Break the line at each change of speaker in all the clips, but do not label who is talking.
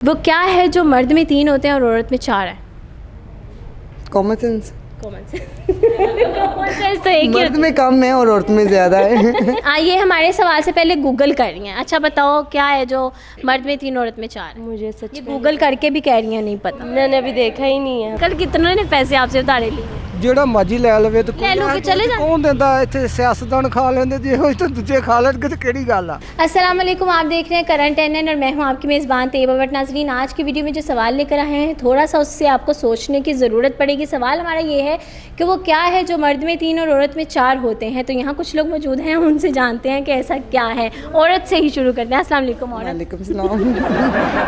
वो क्या है जो मर्द में 3 होते हैं और औरत में 4 है?
Common sense.
कॉमन सेंस तो एक ही
मर्द में कम है और औरत में ज़्यादा है।
आइए हमारे सवाल से पहले गूगल कर रही हैं। अच्छा बताओ क्या है जो मर्द में 3 औरत में 4 है?
मुझे सच
ये गूगल करके भी कह रही हैं नहीं पता।
मैंने अभी देखा ही नहीं है।
कल कितनों ने पैसे आपसे उधारे लिए?
ਜਿਹੜਾ ਮਰਜੀ ਲੈ ਲਵੇ ਤੇ
ਲੈ ਲਓ ਕਿ ਚਲੇ ਜਾ।
ਕੌਣ ਦਿੰਦਾ ਇੱਥੇ ਸਿਆਸਤਦਾਨ ਖਾ ਲੈਂਦੇ ਜੇ ਉਹ ਤਾਂ ਦੂਜੇ ਖਾ ਲੈਣਗੇ ਤੇ ਕਿਹੜੀ ਗੱਲ ਆ।
अस्सलाम वालेकुम, आप देख रहे हैं करंट एनएन और मैं हूं आपकी मेज़बान तैयबा भट्ट। नाज़रीन, आज की वीडियो में जो सवाल लेकर आए हैं थोड़ा सा उससे आपको सोचने की ज़रूरत पड़ेगी। सवाल हमारा ये है कि वो क्या है जो मर्द में 3 और औरत में 4 होते हैं। तो यहाँ कुछ लोग मौजूद हैं, उनसे जानते हैं कि ऐसा क्या है। औरत से ही शुरू करते हैं। अस्सलाम वालेकुम औरत,
वालेकुम सलाम।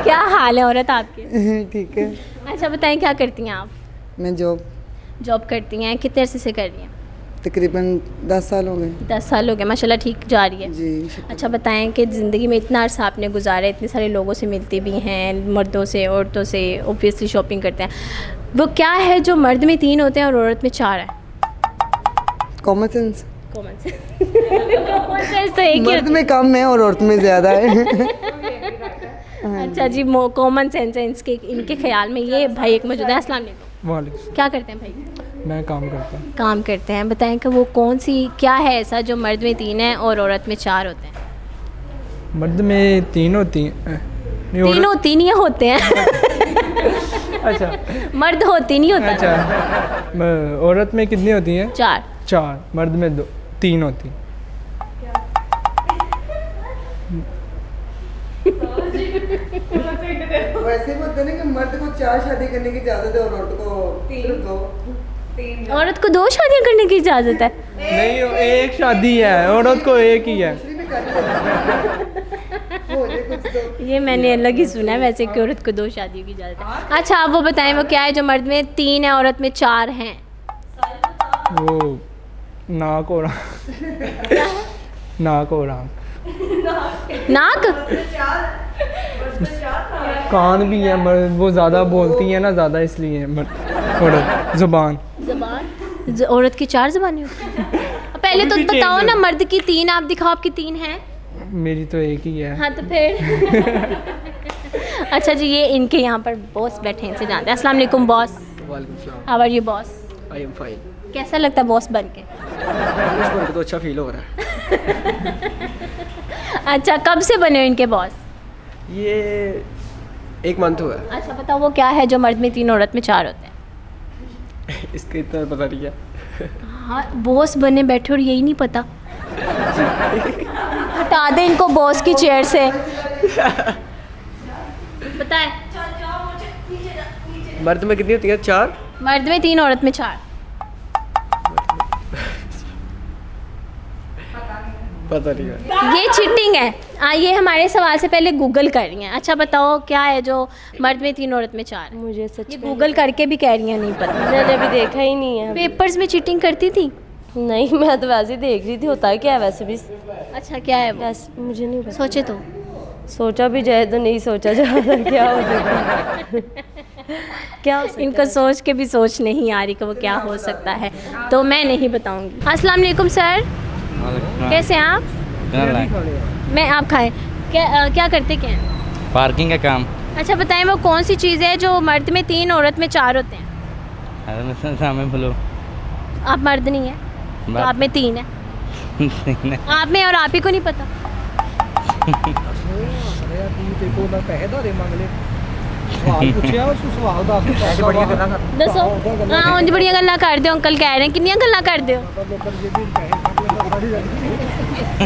क्या हाल है औरत आपके?
ठीक है।
अच्छा बताएं क्या करती हैं आप?
मैं
जॉब करती हैं, कितने अरसे से कर रही हैं?
तकरीबन 10 साल हो गए
10 साल हो गए, माशाल्लाह ठीक जा रही है।
जी।
अच्छा बताएं कि ज़िंदगी में इतना अरसा आपने गुजारा, इतने सारे लोगों से मिलती भी हैं, मर्दों से औरतों से, ओबियसली शॉपिंग करते हैं। वो क्या है जो मर्द में 3 होते हैं और औरत में 4 है?
Common sense.
कॉमन सेंस तो एक ही
मर्द में कम है और औरत में ज़्यादा है।
अच्छा जी, कॉमन सेंस है इनके ख्याल में। ये भाई एक मौजूद है। अस्सलाम वालेकुम,
वालेकुम,
क्या करते हैं भाई?
मैं काम करता हूँ।
काम करते हैं। बताएं कि वो कौन सी क्या है ऐसा जो मर्द में 3 है और औरत में 4 होते हैं?
मर्द में 3 होती हैं।
3 होती नहीं होते हैं।
अच्छा
मर्द होती नहीं होता।
अच्छा, औरत में कितनी होती हैं?
4।
4। मर्द में 3 होती हैं।
वैसे बोलते हैं कि मर्द को 4 शादी करने की इजाज़त है और औरत को सिर्फ 2।
औरत को 2 शादियां करने की इजाज़त है?
नहीं, एक शादी है, औरत को एक ही है।
ये मैंने अलग ही सुना है वैसे कि औरत को 2 शादियों की इजाज़त है। अच्छा आप वो बताएं वो क्या है जो मर्द में 3 है औरत में 4 हैं?
वो नाक और नाक और आँख।
नाक?
कान भी है, वो ज़्यादा बोलती है ना, ज़्यादा इसलिए औरत। ज़ुबान।
ज़बान? औरत की 4 ज़बानें होती हैं? पहले तो बताओ ना, मर्द की 3, आप दिखाओ आपकी 3 हैं।
मेरी तो एक ही है।
हाँ तो फिर अच्छा जी, ये इनके यहाँ पर बॉस बैठे हैं, इनसे जानते हैं। अस्सलाम वालेकुम बॉस।
वालेकुम सलाम।
How are you boss?
I am fine.
कैसा लगता है बॉस बन के?
तो अच्छा फील हो रहा है।
अच्छा कब से बने हो इनके बॉस?
ये 1 मंथ हुआ है।
अच्छा बताओ वो क्या है जो मर्द में 3 औरत में 4 होते हैं?
इसका इतना पता नहीं है।
हाँ बॉस बने बैठे और यही नहीं पता। हटा दे इनको बॉस की चेयर से। बताए
मर्द में कितनी होती है? 4।
मर्द में 3 औरत में 4।
पता नहीं है।
ये चीटिंग है। आइए हमारे सवाल से पहले गूगल कर रही हैं। अच्छा बताओ क्या है जो मर्द में 3 औरत में 4 है?
मुझे सच
ये गूगल करके भी कह रही हैं नहीं पता।
मैंने अभी देखा ही नहीं है।
पेपर्स में चीटिंग करती थी?
नहीं, मैं तो वैसे ही देख रही थी। होता है क्या है वैसे भी?
अच्छा क्या है वो?
वैसे मुझे नहीं पता।
सोचे तो
सोचा भी जाए तो नहीं सोचा जा रहा। क्या हो सकता है? क्या हो सकता है?
इनको सोच के भी सोच नहीं आ रही कि वो क्या हो सकता है, तो मैं नहीं बताऊंगी। अस्सलाम वालेकुम सर, कैसे हैं आप? मैं आप खाएं क्या करते क्या हैं?
पार्किंग का काम।
अच्छा बताएं वो कौन सी चीज़ है जो मर्द में 3 औरत में 4 होते हैं?
सामने बोलो।
आप मर्द नहीं है तो आप में 3 है। आप में और आप ही को नहीं पता। दसो हाँ उंज बड़िया गल्लां करदे हो, अंकल कह रहे हैं किन्नियां गल्लां करदे हो?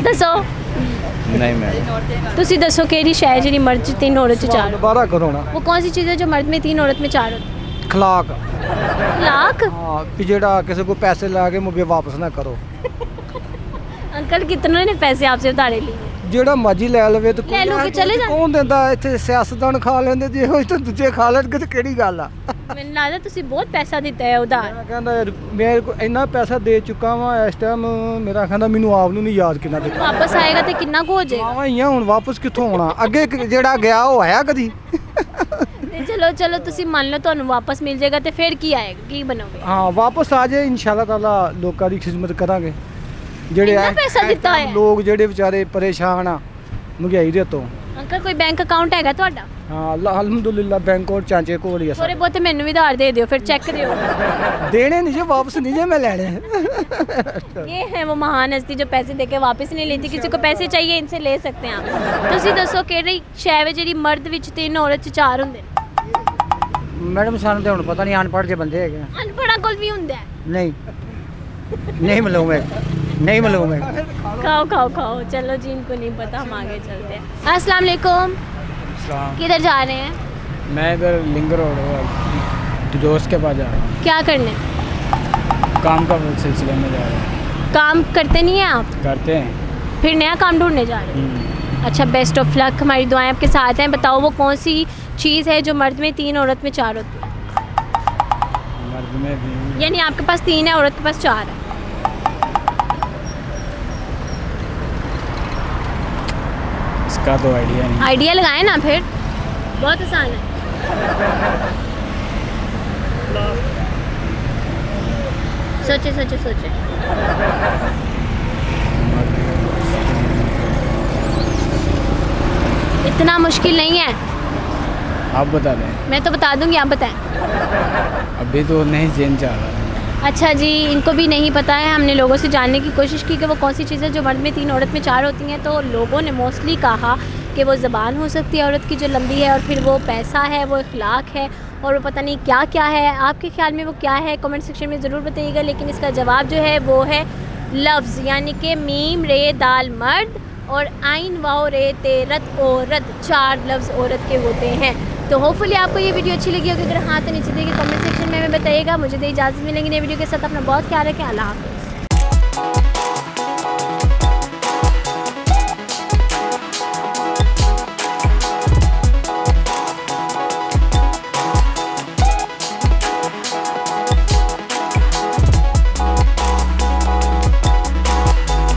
दसो
नहीं मैं
तुसी दसो केड़ी शै जेह्ड़ी मर्द च 3 औरत च 4
दोबारा करो ना।
वो कौन सी चीज़ है जो मर्द में 3 औरत में 4 होती है?
खलाक।
लाख?
हाँ कि जेड़ा किसी को पैसे ला के मुझे वापस ना करो।
अंकल कितनों ने पैसे आपसे उधारे लिए?
ਜਿਹੜਾ ਮਰਜੀ ਲੈ ਲਵੇ ਤੇ
ਲੈ ਲਓ ਕਿ ਚਲੇ ਜਾ।
ਕੌਣ ਦਿੰਦਾ ਇੱਥੇ ਸਿਆਸਤਦਾਨ ਖਾ ਲੈਂਦੇ ਜੇ ਉਹ ਤਾਂ ਦੂਜੇ ਖਾ ਲੈਣਗੇ ਤੇ ਕਿਹੜੀ ਗੱਲ ਆ।
ਮੈਨੂੰ ਲੱਗਦਾ ਤੁਸੀਂ ਬਹੁਤ ਪੈਸਾ ਦਿੱਤਾ ਹੈ ਉਧਾਰ।
ਮੈਂ ਕਹਿੰਦਾ ਯਾਰ ਮੇਰੇ ਕੋਲ ਇੰਨਾ ਪੈਸਾ ਦੇ ਚੁੱਕਾ ਵਾਂ ਇਸ ਟਾਈਮ, ਮੇਰਾ ਕਹਿੰਦਾ ਮੈਨੂੰ ਆਪ ਨੂੰ ਨਹੀਂ ਯਾਦ ਕਿੰਨਾ ਦਿੱਤਾ।
ਵਾਪਸ ਆਏਗਾ ਤੇ ਕਿੰਨਾ ਕੁ ਹੋ ਜਾਏਗਾ?
ਆਵਾਂ ਹੀ ਆ ਹੁਣ, ਵਾਪਸ ਕਿੱਥੋਂ ਆਉਣਾ? ਅੱਗੇ ਜਿਹੜਾ ਗਿਆ ਉਹ ਆਇਆ ਕਦੀ?
ਤੇ ਚਲੋ ਤੁਸੀਂ ਮੰਨ ਲਓ ਤੁਹਾਨੂੰ ਵਾਪਸ ਮਿਲ ਜਾਏਗਾ ਤੇ ਫਿਰ ਕੀ ਆਏਗਾ, ਕੀ ਬਣੋਗੇ?
ਹਾਂ ਵਾਪਸ ਆ ਜਾਏ ਇਨਸ਼ਾਅੱਲਾ ਤਾਲਾ, ਲੋਕਾਂ ਦੀ ਖਿਦਮਤ ਕਰਾਂਗੇ। ਜਿਹੜੇ
ਇੰਨਾ ਪੈਸਾ ਦਿੱਤਾ ਹੋਇਆ?
ਲੋਕ ਜਿਹੜੇ ਵਿਚਾਰੇ ਪਰੇਸ਼ਾਨ ਆ महंगाई दे तो
अंकल कोई बैंक अकाउंट हैगा ਤੁਹਾਡਾ?
ਹਾਂ ਅਲਹਮਦੁਲਿਲਾ ਬੈਂਕ ਔਰ ਚਾਂਚੇ ਕੋਲ ਹੀ ਆ
ਥੋੜੇ ਬਹੁਤੇ ਮੈਨੂੰ ਵੀ ਉਧਾਰ ਦੇ ਦਿਓ, फिर चेक ਦਿਓ।
देने नहीं जो वापस नहीं जो मैं लेने
ये है वो महान हस्ती जो पैसे देके वापस नहीं लेती, किसी को पैसे चाहिए इनसे ले सकते हैं आप। ਤੁਸੀਂ ਦੱਸੋ ਕਿਹੜੀ ਸ਼ੈ ਵੇ ਜਿਹੜੀ ਮਰਦ ਵਿੱਚ 3 ਔਰਤ 'ਚ 4 ਹੁੰਦੇ ਨੇ?
ਮੈਡਮ ਸਾਨੂੰ ਤਾਂ ਹੁਣ ਪਤਾ ਨਹੀਂ ਅਨਪੜ੍ਹ ਜੇ ਬੰਦੇ ਹੈਗੇ ਆ।
ਅਨਪੜ੍ਹਾਂ ਕੋਲ ਵੀ ਹੁੰਦਾ ਹੈ।
ਨਹੀਂ ਨਹੀਂ ਮਿਲੂੰ मैं नहीं मिलूँ मैं।
खाओ खाओ खाओ, चलो जी इनको नहीं पता, हम आगे चलते हैं। अस्सलाम वालेकुम, किधर जा रहे हैं?
मैं इधर लिंग रोड दोस्त के पास जा रहा हूँ,
क्या करने?
काम का सिलसिले में जा रहा हूँ।
काम करते नहीं हैं आप?
करते हैं।
फिर नया काम ढूंढने जा रहे हैं? अच्छा, बेस्ट ऑफ लक, हमारी दुआएं आपके साथ हैं। बताओ वो कौन सी चीज़ है जो मर्द में 3 औरत में 4 होती है?
मर्द में भी
यानी आपके पास 3 है, औरत के पास 4 है।
इसका तो आइडिया नहीं।
आइडिया लगाए ना, फिर बहुत आसान है। सोचे सोचे सोचे। इतना मुश्किल नहीं है,
आप बता दें।
मैं तो बता दूंगी, आप बताएं।
अभी तो नहीं चेंज चाह रहा।
अच्छा जी, इनको भी नहीं पता है। हमने लोगों से जानने की कोशिश की कि वो कौन सी चीज़ है जो मर्द में 3 औरत में 4 होती हैं, तो लोगों ने मोस्टली कहा कि वो ज़बान हो सकती है औरत की जो लंबी है, और फिर वो पैसा है, वो इखलाक है, और वो पता नहीं क्या क्या है। आपके ख्याल में वो क्या है, कमेंट सेक्शन में ज़रूर बताइएगा। लेकिन इसका जवाब जो है वो है लफ्ज़, यानी कि मीम रे दाल मर्द और आइन वाओ रे तेरत औरत, 4 लफ्ज़ औरत के होते हैं। तो होपफुली आपको ये वीडियो अच्छी लगी होगी। अगर हाँ तो नीचे देखिए कमेंट सेक्शन में हमें बताइएगा। मुझे तो इजाज़त मिलेंगी नई वीडियो के साथ। अपना बहुत ख्याल रखें। अल्लाह हाफ़िज़।